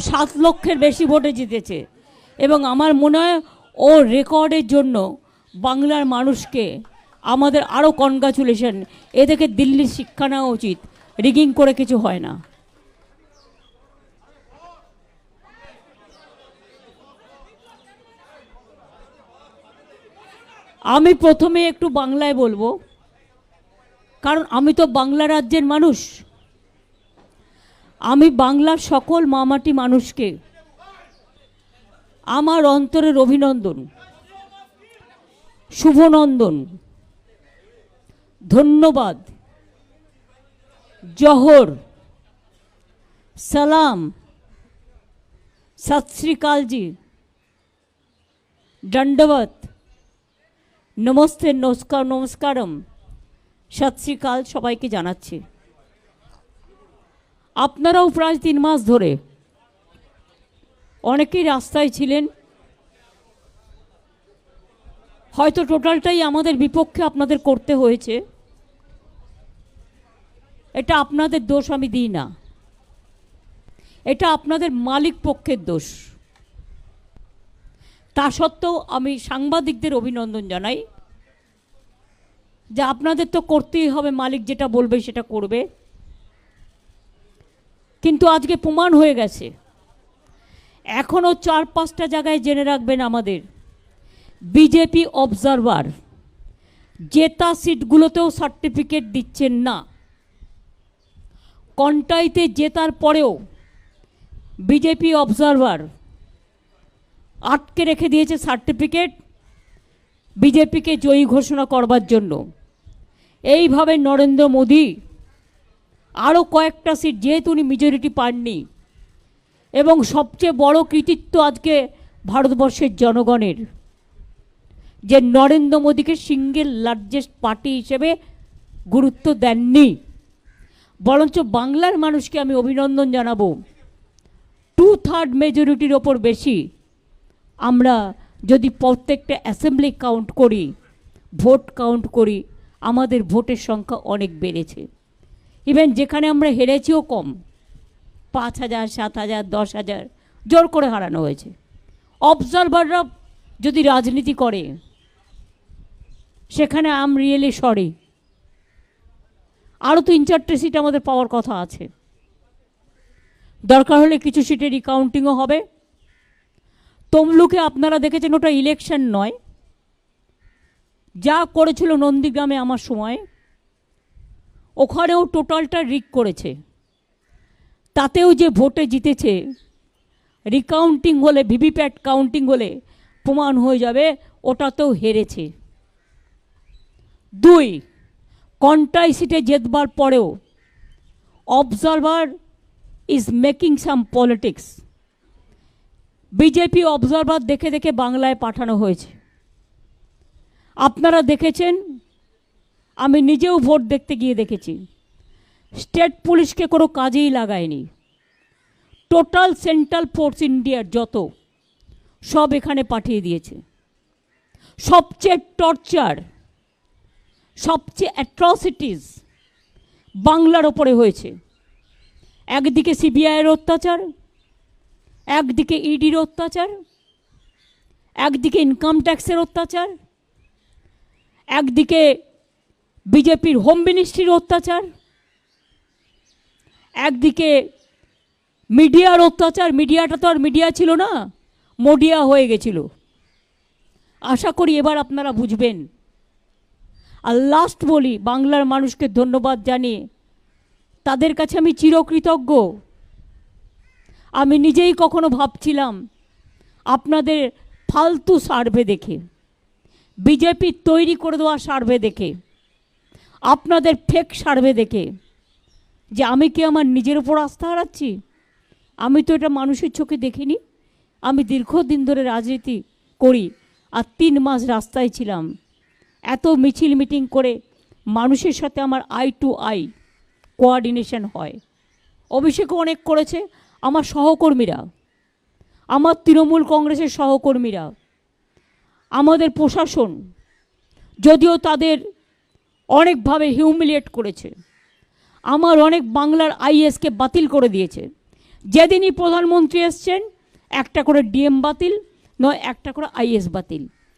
7 লক্ষের বেশি ভোটে জিতেছে এবং আমার মনে হয় ও রেকর্ডের জন্য বাংলার মানুষকে আমাদের আরও কনগ্রাচুলেশন। এদেরকে দিল্লির শিক্ষা নেওয়া উচিত, রিগিং করে কিছু হয় না। আমি প্রথমে একটু বাংলায় বলবো, কারণ আমি তো বাংলা রাজ্যের মানুষ। আমি বাংলার সকল মামাটি মানুষকে আমার অন্তরের অভিনন্দন, শুভনন্দন, ধন্যবাদ, জোহর, সালাম, সত শ্রী আকাল জি, দণ্ডবত, নমস্তে, নমস্কার, নমস্কারম, সত শ্রী আকাল সবাইকে জানাচ্ছি। আপনারাও প্রায় 3 মাস ধরে অনেকেই রাস্তায় ছিলেন, হয়তো টোটালটাই আমাদের বিপক্ষে আপনাদের করতে হয়েছে। এটা আপনাদের দোষ আমি দিই না, এটা আপনাদের মালিক পক্ষের দোষ। তা সত্ত্বেও আমি সাংবাদিকদের অভিনন্দন জানাই যে আপনাদের তো করতেই হবে, মালিক যেটা বলবে সেটা করবে। কিন্তু আজকে প্রমাণ হয়ে গেছে, এখনও 4-5টা জায়গায় জেনে রাখবেন আমাদের বিজেপি অবজারভার জেতা সিটগুলোতেও সার্টিফিকেট দিচ্ছেন না। কন্টাইতে জেতার পরেও বিজেপি অবজারভার আটকে রেখে দিয়েছে সার্টিফিকেট বিজেপিকে জয়ী ঘোষণা করবার জন্য। এইভাবে নরেন্দ্র মোদী আরও কয়েকটা সিট, যেহেতু উনি মেজরিটি পাননি, এবং সবচেয়ে বড় কৃতিত্ব আজকে ভারতবর্ষের জনগণের যে নরেন্দ্র মোদীকে সিঙ্গেল লার্জেস্ট পার্টি হিসেবে গুরুত্ব দেননি, বরঞ্চ বাংলার মানুষকে আমি অভিনন্দন জানাবো। 2/3 মেজরিটির ওপর বেশি আমরা যদি প্রত্যেকটা অ্যাসেম্বলি কাউন্ট করি, ভোট কাউন্ট করি, আমাদের ভোটের সংখ্যা অনেক বেড়েছে। ইভেন যেখানে আমরা হেরেছিও কম, 5,000, 7,000, 10,000 জোর করে হারানো হয়েছে। অবজারভাররা যদি রাজনীতি করে সেখানে আম রিয়েলি সরি, আরও 3-4টে সিট আমাদের পাওয়ার কথা আছে। দরকার হলে কিছু সিটে রিকাউন্টিংও হবে। তমলুকে আপনারা দেখেছেন ওটা ইলেকশন নয়, যা করেছিল নন্দীগ্রামে আমার সময়, ওখানেও টোটালটা রিক করেছে। তাতেও যে ভোটে জিতেছে, রিকাউন্টিং হলে, ভিভিপ্যাট কাউন্টিং হলে প্রমাণ হয়ে যাবে ওটাতেও হেরেছে। 2, কন্টাই সিটে জেতবার পরেও observer is making some politics. BJP observer দেখে দেখে বাংলায় পাঠানো হয়েছে। আপনারা দেখেছেন, আমি নিজেও ভোট দেখতে গিয়ে দেখেছি, স্টেট পুলিশকে কোনো কাজেই লাগায়নি। টোটাল সেন্ট্রাল ফোর্স ইন্ডিয়ার যত সব এখানে পাঠিয়ে দিয়েছে। সবচেয়ে টর্চার, সবচেয়ে অ্যাট্রসিটিস বাংলার ওপরে হয়েছে। একদিকে সিবিআইয়ের অত্যাচার, একদিকে ইডির অত্যাচার, একদিকে ইনকাম ট্যাক্সের অত্যাচার, একদিকে বিজেপির হোম মিনিস্ট্রির অত্যাচার, একদিকে মিডিয়ার অত্যাচার। মিডিয়াটা তো আর মিডিয়া ছিল না, মোডিয়া হয়ে গেছিল। আশা করি এবার আপনারা বুঝবেন। আর লাস্ট বলি, বাংলার মানুষকে ধন্যবাদ জানিয়ে তাদের কাছে আমি চিরকৃতজ্ঞ। আমি নিজেই কখনো ভাবছিলাম আপনাদের ফালতু সার্ভে দেখে, বিজেপি তৈরি করে দেওয়া সার্ভে দেখে, আপনাদের ফেক সার্ভে দেখে, যে আমি কি আমার নিজের উপর আস্থা হারাচ্ছি? আমি তো এটা মানুষের চোখে দেখিনি। আমি দীর্ঘদিন ধরে রাজনীতি করি, আর 3 মাস রাস্তায় ছিলাম। এত মিছিল মিটিং করে মানুষের সাথে আমার আই টু আই কোঅর্ডিনেশন হয়। অভিষেকও অনেক করেছে, আমার সহকর্মীরা, আমার তৃণমূল কংগ্রেসের সহকর্মীরা, আমাদের প্রশাসন, যদিও তাদের অনেকভাবে হিউমিলিয়েট করেছে, আমার অনেক বাংলার আইএসকে বাতিল করে দিয়েছে, যেদিনই প্রধানমন্ত্রী এসছেন একটা করে ডিএম বাতিল, নয় একটা করে আইএস বাতিল।